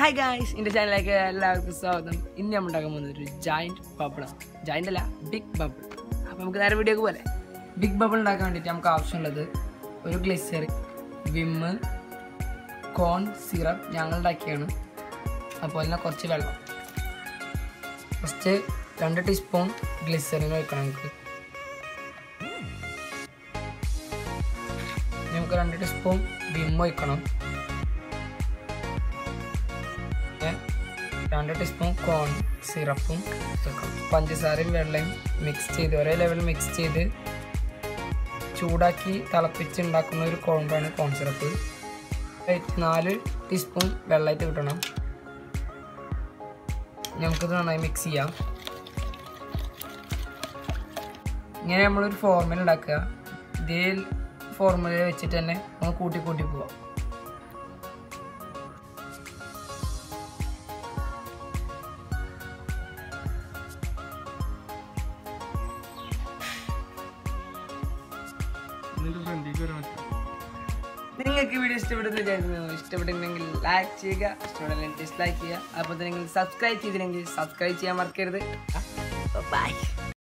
Hi guys, in the channel എല്ലാവർക്കും സ്വാഗതം. ഇന്ന് നമ്മൾ ഉണ്ടാക്കാൻ പോകുന്നത് ഒരു ജയന്റ് ബബിൾ ആണ്. ജയന്റ് അല്ല, ബിഗ് ബബിൾ. അപ്പോൾ നമുക്ക് നേരെ വീഡിയോക്ക് പോലെ. ബിഗ് ബബിൾ ഉണ്ടാക്കാൻ വേണ്ടിയിട്ട് നമുക്ക് ആവശ്യമുള്ളത് ഒരു ഗ്ലിസറിൻ, വിം, കോൺ സിറപ്പ് ഞങ്ങൾ ഉണ്ടാക്കിയാണ്. അതുപോലെ തന്നെ കുറച്ച് വെള്ളം. ഫസ്റ്റ് 2 ടീസ്പൂൺ ഗ്ലിസറിൻ ഒഴിക്കണം. നമുക്ക് 2 ടീസ്പൂൺ വിം ഒഴിക്കണം. 2 ടീസ്പൂൺ കോൺ സിറപ്പും പഞ്ചസാരയും വെള്ളയും മിക്സ് ചെയ്ത് ഒരേ ലെവൽ മിക്സ് ചെയ്ത് ചൂടാക്കി തിളപ്പിച്ച് ഉണ്ടാക്കുന്ന ഒരു കോൺസാണ് കോൺ സിറപ്പ്. 4 ടീസ്പൂൺ വെള്ളമായിട്ട് കിട്ടണം. നമുക്കിത് നന്നായി മിക്സ് ചെയ്യാം. ഇങ്ങനെ നമ്മളൊരു ഫോർമുല ഉണ്ടാക്കുക. ഇതേ ഫോർമുല വെച്ചിട്ട് തന്നെ നമ്മൾ കൂട്ടി പോവാം. നിങ്ങൾക്ക് വീഡിയോ ഇഷ്ടപ്പെട്ടെങ്കിൽ ലൈക്ക് ചെയ്യുക, ഇഷ്ടപ്പെട്ടില്ലെങ്കിൽ ഡിസ്ലൈക്ക് ചെയ്യുക. അപ്പോൾ നിങ്ങൾ സബ്സ്ക്രൈബ് ചെയ്തില്ലെങ്കിൽ സബ്സ്ക്രൈബ് ചെയ്യാൻ മറക്കരുത്. ബൈ.